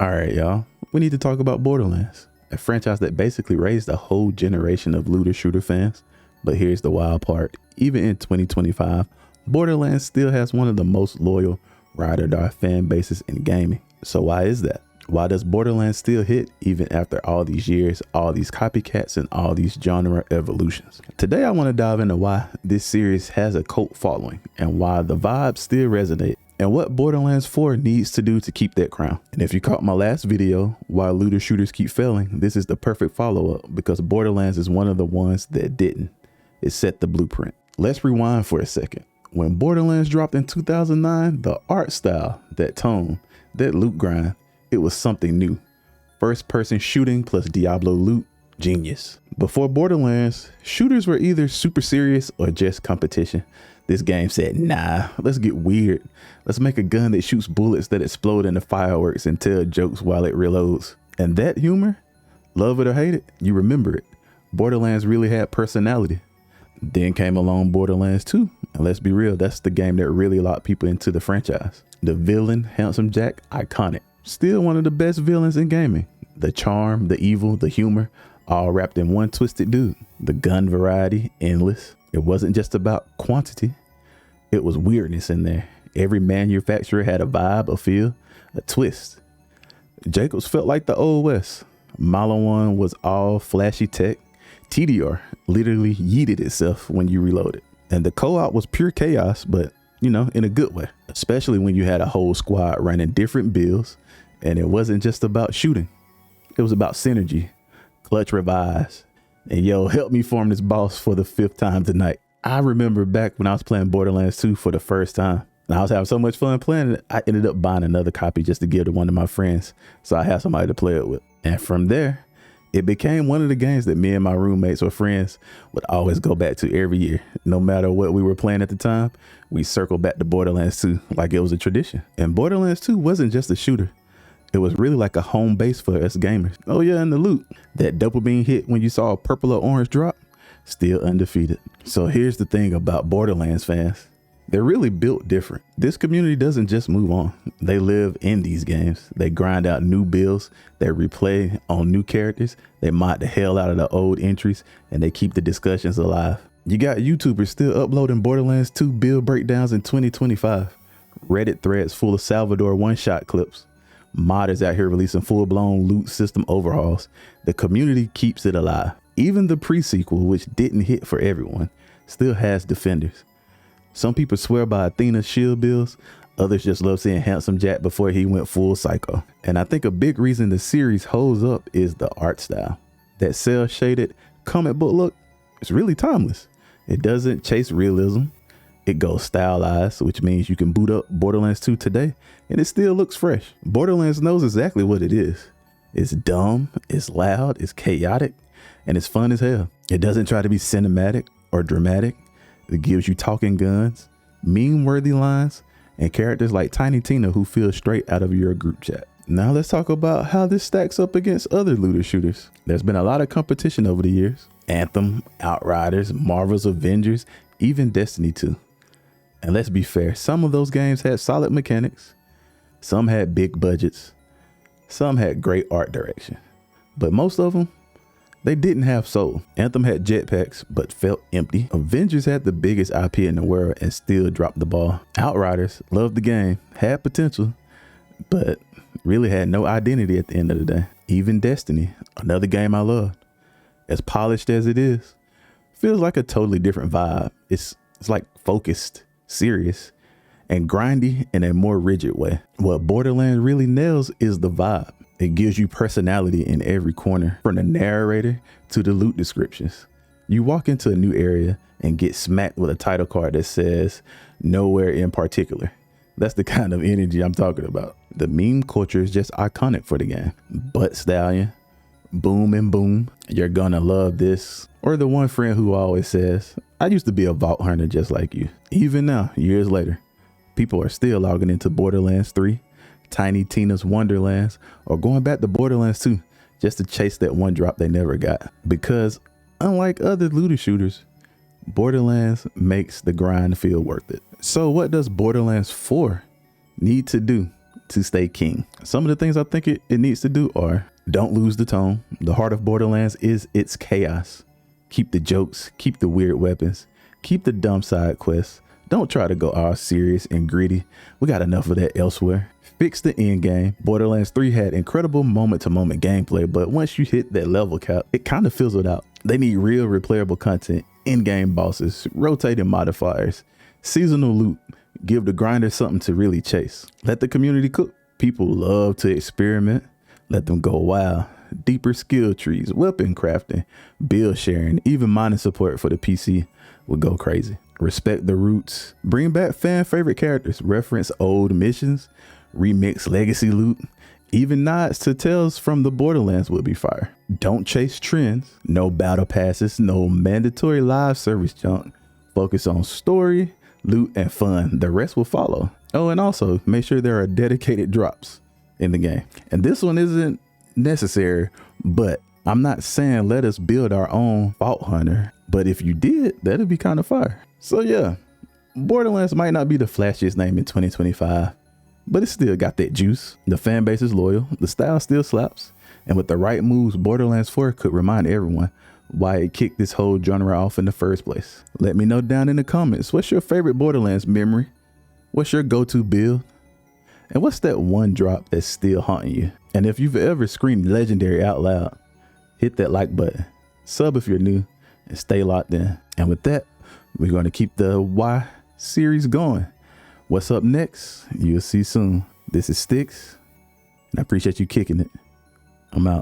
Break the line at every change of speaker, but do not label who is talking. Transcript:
All right, y'all. We need to talk about Borderlands, a franchise that basically raised a whole generation of looter shooter fans. But here's the wild part. Even in 2025, Borderlands still has one of the most loyal ride or die fan bases in gaming. So why is that? Why does Borderlands still hit even after all these years, all these copycats, and all these genre evolutions? Today, I want to dive into why this series has a cult following and why the vibes still resonate and what Borderlands 4 needs to do to keep that crown. And if you caught my last video, why looter shooters keep failing, this is the perfect follow-up because Borderlands is one of the ones that didn't. It set the blueprint. Let's rewind for a second. When Borderlands dropped in 2009, the art style, that tone, that loot grind, it was something new. First person shooting plus Diablo loot, genius. Before Borderlands, shooters were either super serious or just competition. This game said, nah, let's get weird. Let's make a gun that shoots bullets that explode into fireworks and tell jokes while it reloads. And that humor, love it or hate it, you remember it. Borderlands really had personality. Then came along Borderlands 2. And let's be real, that's the game that really locked people into the franchise. The villain, Handsome Jack, iconic. Still one of the best villains in gaming. The charm, the evil, the humor, all wrapped in one twisted dude. The gun variety, endless. It wasn't just about quantity. It was weirdness in there. Every manufacturer had a vibe, a feel, a twist. Jacobs felt like the Old West. Maliwan was all flashy tech. TDR literally yeeted itself when you reloaded. And the co-op was pure chaos, but you know, in a good way, especially when you had a whole squad running different builds and it wasn't just about shooting. It was about synergy, clutch revives, and yo, help me form this boss for the 5th time tonight. I remember back when I was playing Borderlands 2 for the first time and I was having so much fun playing it, I ended up buying another copy just to give to one of my friends so I had somebody to play it with. And from there, it became one of the games that me and my roommates or friends would always go back to every year. No matter what we were playing at the time, we circled back to Borderlands 2 like it was a tradition. And Borderlands 2 wasn't just a shooter. It was really like a home base for us gamers. Oh yeah, and the loot. That dopamine hit when you saw a purple or orange drop, still undefeated. So here's the thing about Borderlands fans. They're really built different. This community doesn't just move on. They live in these games. They grind out new builds. They replay on new characters. They mod the hell out of the old entries and they keep the discussions alive. You got YouTubers still uploading Borderlands 2 build breakdowns in 2025. Reddit threads full of Salvador one-shot clips. Modders out here releasing full-blown loot system overhauls. The community keeps it alive. Even the pre-sequel, which didn't hit for everyone, still has defenders. Some people swear by Athena's shield builds, others just love seeing Handsome Jack before he went full psycho. And I think a big reason the series holds up is the art style. That cel-shaded comic book look is really timeless. It doesn't chase realism. It goes stylized, which means you can boot up Borderlands 2 today and it still looks fresh. Borderlands knows exactly what it is. It's dumb, it's loud, it's chaotic, and it's fun as hell. It doesn't try to be cinematic or dramatic. It gives you talking guns, meme-worthy lines, and characters like Tiny Tina who feel straight out of your group chat. Now let's talk about how this stacks up against other looter shooters. There's been a lot of competition over the years. Anthem, Outriders, Marvel's Avengers, even Destiny 2. And let's be fair, some of those games had solid mechanics. Some had big budgets. Some had great art direction. But most of them, they didn't have soul. Anthem had jetpacks, but felt empty. Avengers had the biggest IP in the world and still dropped the ball. Outriders loved the game, had potential, but really had no identity at the end of the day. Even Destiny, another game I loved, as polished as it is, feels like a totally different vibe. It's like focused, serious, and grindy in a more rigid way. What Borderlands really nails is the vibe. It gives you personality in every corner, from the narrator to the loot descriptions. You walk into a new area and get smacked with a title card that says nowhere in particular. That's the kind of energy I'm talking about. The meme culture is just iconic for the game. Butt Stallion, boom and boom, you're gonna love this. Or the one friend who always says, I used to be a vault hunter just like you. Even now, years later, people are still logging into Borderlands 3, Tiny Tina's Wonderlands, or going back to Borderlands 2 just to chase that one drop they never got. Because unlike other looter shooters, Borderlands makes the grind feel worth it. So what does Borderlands 4 need to do to stay king. Some of the things I think it needs to do are: don't lose the tone. The heart of Borderlands is its chaos. Keep the jokes, keep the weird weapons, keep the dumb side quests. Don't try to go all serious and gritty. We got enough of that elsewhere. Fix the end game. Borderlands 3 had incredible moment-to-moment gameplay, but once you hit that level cap, it kind of fizzled out. They need real replayable content, in-game bosses, rotating modifiers, seasonal loot. Give the grinder something to really chase. Let the community cook. People love to experiment. Let them go wild. Deeper skill trees, weapon crafting, build sharing, even mining support for the PC would go crazy. Respect the roots. Bring back fan favorite characters. Reference old missions. Remix legacy loot. Even nods to tales from the Borderlands would be fire. Don't chase trends. No battle passes. No mandatory live service junk. Focus on story, loot, and fun. The rest will follow. Oh, and also make sure there are dedicated drops in the game. And this one isn't necessary, but I'm not saying let us build our own Vault Hunter, but if you did, that'd be kind of fire. So yeah, Borderlands might not be the flashiest name in 2025, but it still got that juice. The fan base is loyal, the style still slaps, and with the right moves, Borderlands 4 could remind everyone why it kicked this whole genre off in the first place. Let me know down in the comments, what's your favorite Borderlands memory? What's your go-to build? And what's that one drop that's still haunting you? And if you've ever screamed legendary out loud, hit that like button, sub if you're new, and stay locked in. And with that, we're going to keep the Y series going. What's up next? You'll see soon. This is Sticks, and I appreciate you kicking it. I'm out.